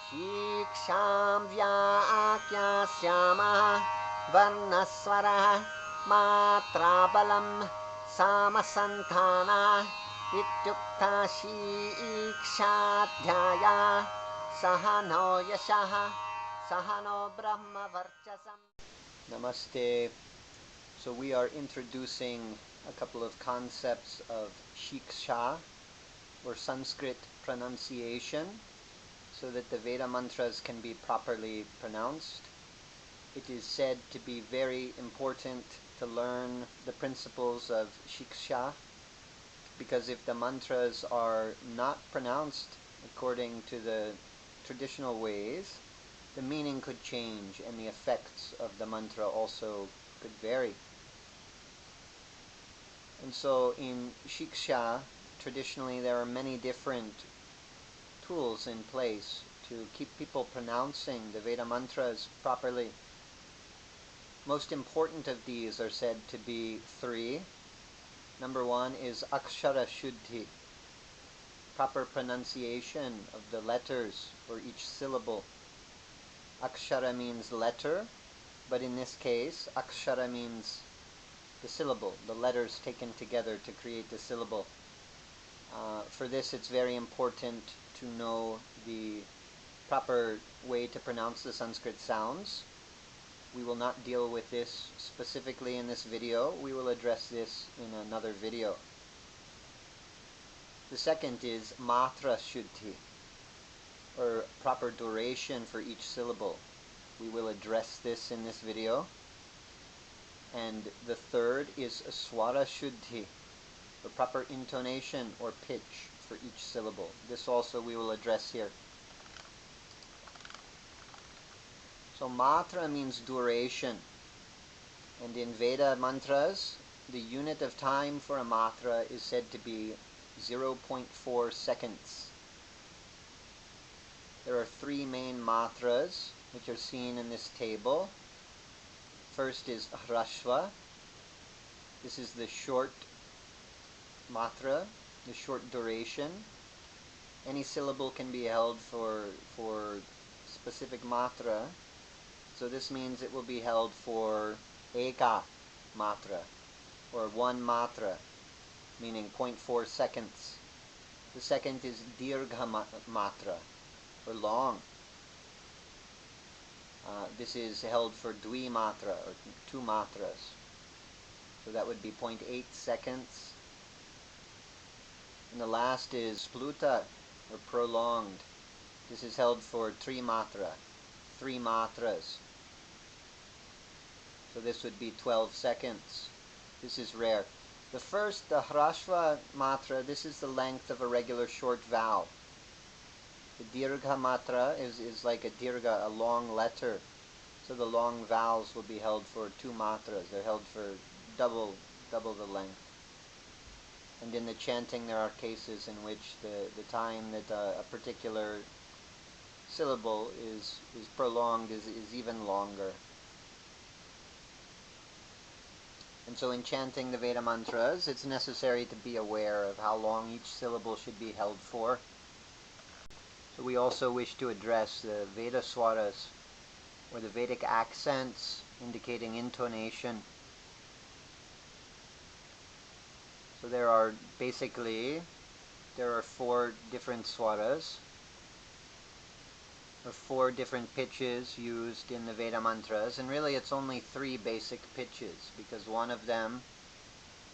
Shiksham vyākyasyamah varnasvara maatra balam samasantana ityukta shiksha sahano yashaha sahano brahma varchasam. Namaste. So we are introducing a couple of concepts of Shiksha, or Sanskrit pronunciation, so that the Veda mantras can be properly pronounced. It is said to be very important to learn the principles of Shiksha, because if the mantras are not pronounced according to the traditional ways, the meaning could change and the effects of the mantra also could vary. And so in Shiksha, traditionally there are many different tools in place to keep people pronouncing the Veda mantras properly. Most important of these are said to be three. Number one is akshara shuddhi, proper pronunciation of the letters for each syllable. Akshara means letter, but in this case, akshara means the syllable, the letters taken together to create the syllable. For this, it's very important to know the proper way to pronounce the Sanskrit sounds. We will not deal with this specifically in this video. We will address this in another video. The second is maatra shuddhi, or proper duration for each syllable. We will address this in this video. And the third is svara shuddhi, the proper intonation or pitch for each syllable. This also we will address here. So maatra means duration, and in Veda mantras, the unit of time for a maatra is said to be 0.4 seconds. There are three main matras which are seen in this table. First is hrashva. This is the short matra, the short duration. Any syllable can be held for specific matra. So this means it will be held for eka matra, or one matra, meaning 0.4 seconds. The second is dirgha matra, or long. This is held for dvi matra, or two matras. So that would be 0.8 seconds. And the last is pluta, or prolonged. This is held for three matra, three matras. So this would be 12 seconds. This is rare. The first, the hrashva matra, this is the length of a regular short vowel. The dirgha matra is like a dirgha, a long letter. So the long vowels will be held for two matras. They're held for double the length. And in the chanting there are cases in which the time that a particular syllable is prolonged is even longer. And so in chanting the Veda mantras, it's necessary to be aware of how long each syllable should be held for. So we also wish to address the Veda swaras, or the Vedic accents indicating intonation. So there are four different swaras, or four different pitches used in the Veda mantras, and really it's only three basic pitches, because one of them,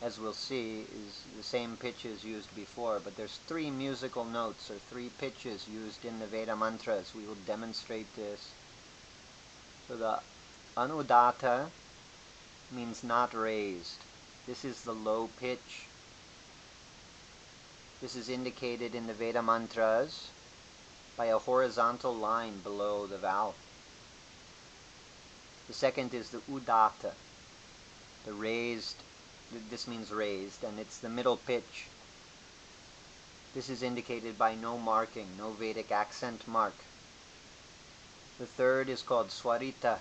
as we'll see, is the same pitch as used before, but there's three musical notes, or three pitches used in the Veda mantras. We will demonstrate this. So the anudata means not raised. This is the low pitch. This is indicated in the Veda mantras by a horizontal line below the vowel. The second is the udata, the raised. This means raised, and it's the middle pitch. This is indicated by no marking, no Vedic accent mark. The third is called swarita.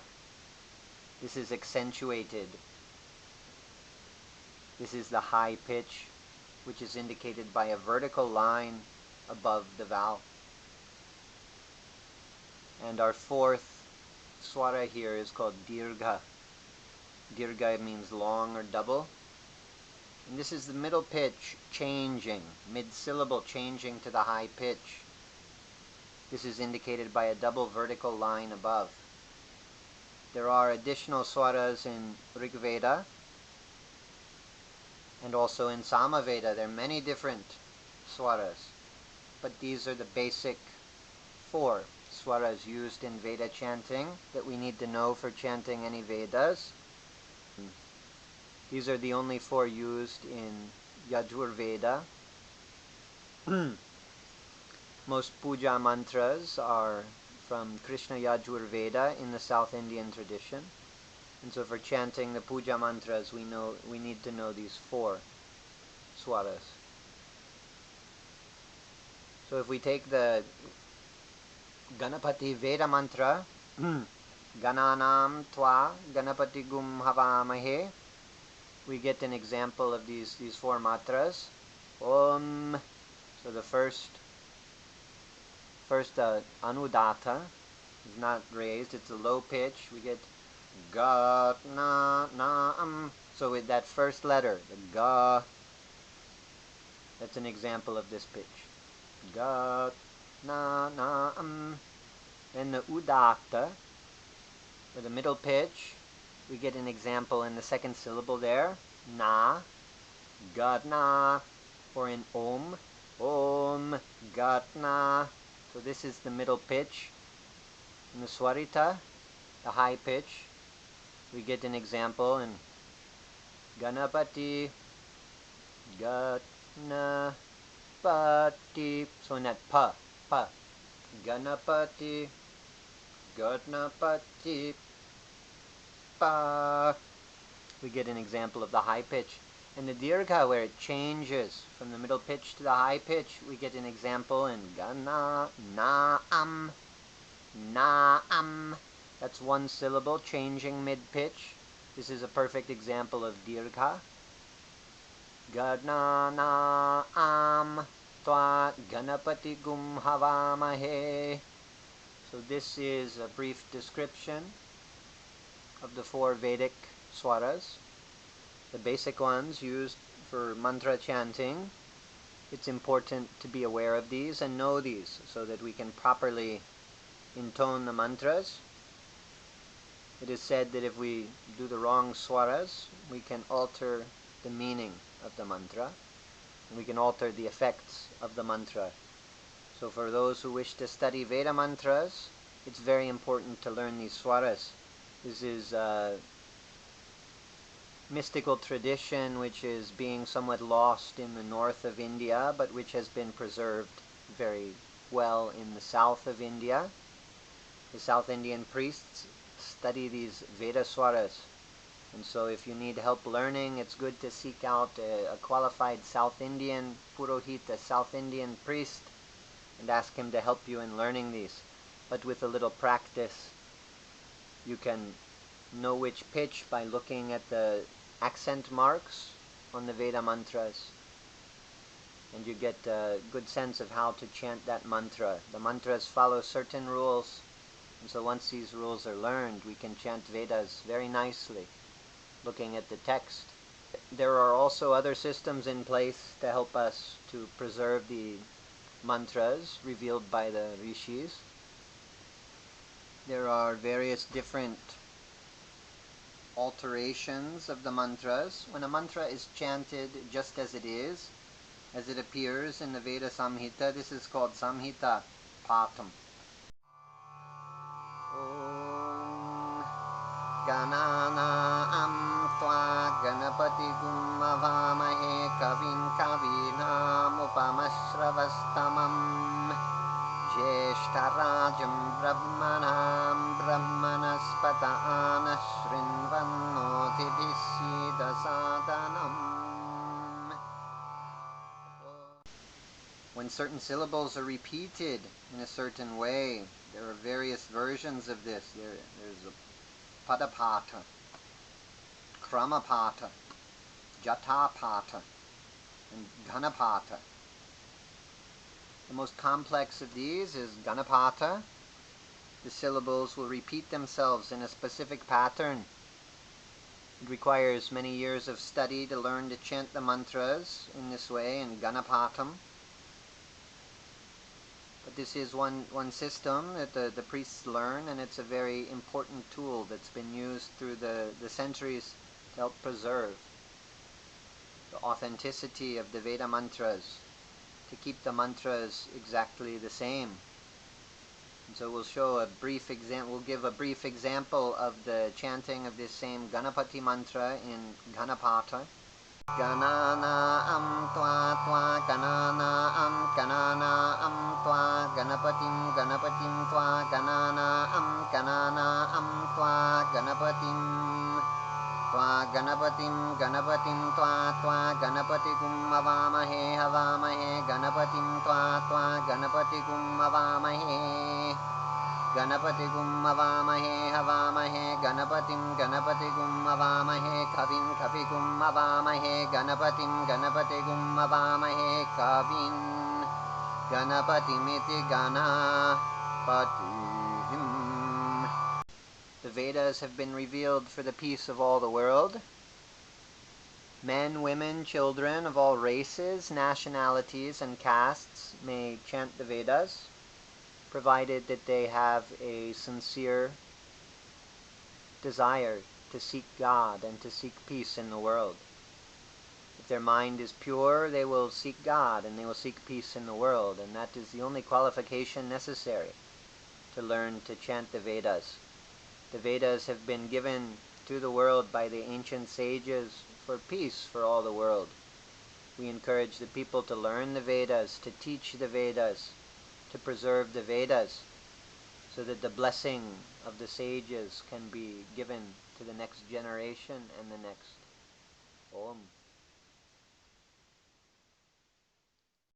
This is accentuated. This is the high pitch, which is indicated by a vertical line above the vowel. And our fourth svara here is called dirgha. Dirgha means long or double. And this is the middle pitch changing, mid-syllable changing to the high pitch. This is indicated by a double vertical line above. There are additional swaras in Rig Veda and also in Sama Veda. There are many different swaras, but these are the basic 4 swaras used in Veda chanting that we need to know for chanting any Vedas. These are the only 4 used in Yajur Veda. Most puja mantras are from Krishna Yajur Veda in the South Indian tradition. And so for chanting the puja mantras, we need to know these 4 swaras. So if we take the Ganapati Veda mantra, Gananam Tva Ganapati Gum Havamahe, we get an example of these 4 matras. Om. So the first anudata is not raised, it's a low pitch. We get ga, na, na, So with that first letter, the ga, that's an example of this pitch. Ga, na, na, Then the udata, for the middle pitch, we get an example in the second syllable there. Na, gatna, or in om, om, gatna. So this is the middle pitch. In the swarita, the high pitch, we get an example in Ganapati, Gatnapati. So in that pa, Ganapati, Gatnapati, pa. We get an example of the high pitch. And the dirgha, where it changes from the middle pitch to the high pitch, we get an example in Gana, na-am, na-am. That's 1 syllable changing mid-pitch. This is a perfect example of dirgha. Gana, na-am, tva ganapati gum havamahe. So this is a brief description of the 4 Vedic swaras, the basic ones used for mantra chanting. It's important to be aware of these and know these so that we can properly intone the mantras. It is said that if we do the wrong swaras, we can alter the meaning of the mantra, and we can alter the effects of the mantra. So for those who wish to study Veda mantras, it's very important to learn these swaras. This is mystical tradition which is being somewhat lost in the north of India, but which has been preserved very well in the south of India. The South Indian priests study these Veda swaras, and so if you need help learning, it's good to seek out a qualified South Indian purohit, a South Indian priest, and ask him to help you in learning these. But with a little practice, you can know which pitch by looking at the accent marks on the Veda mantras, and you get a good sense of how to chant that mantra. The mantras follow certain rules, and so once these rules are learned, we can chant Vedas very nicely, looking at the text. There are also other systems in place to help us to preserve the mantras revealed by the rishis. There are various different alterations of the mantras. When a mantra is chanted just as it is, as it appears in the Veda Samhita, this is called Samhita Patam. Om Ganana Tva Ganapati Gum Avamahe Kavin Kavinam Upamashravastamam Jeshtarajam Brahmanam Brahmanaspata Anashrinvannotibhisida Sadhanam. When certain syllables are repeated in a certain way, there are various versions of this. There's a padapata, kramapata, jatapata, and ghanapata. The most complex of these is Ganapata, The syllables will repeat themselves in a specific pattern. It requires many years of study to learn to chant the mantras in this way, in Ganapatam. But this is one system that the priests learn, and it's a very important tool that's been used through the centuries to help preserve the authenticity of the Veda mantras, to keep the mantras exactly the same. And so we'll give a brief example of the chanting of this same Ganapati mantra in Ganapata. Ganana tva tva ganana tva ganapatim tva ganana tva ganapatim tva ganapatigum avamahe ganapatim tva ganapatigum avamahe Ganapatigum avamahe ganapatigum avamahe kavin avamahe ganapatigum avamahe kavin ganapatimiti ganapatihim. The Vedas have been revealed for the peace of all the world. Men, women, children of all races, nationalities, and castes may chant the Vedas, provided that they have a sincere desire to seek God and to seek peace in the world. If their mind is pure, they will seek God and they will seek peace in the world, and that is the only qualification necessary to learn to chant the Vedas. The Vedas have been given to the world by the ancient sages for peace for all the world. We encourage the people to learn the Vedas, to teach the Vedas, to preserve the Vedas, so that the blessing of the sages can be given to the next generation and the next. Om.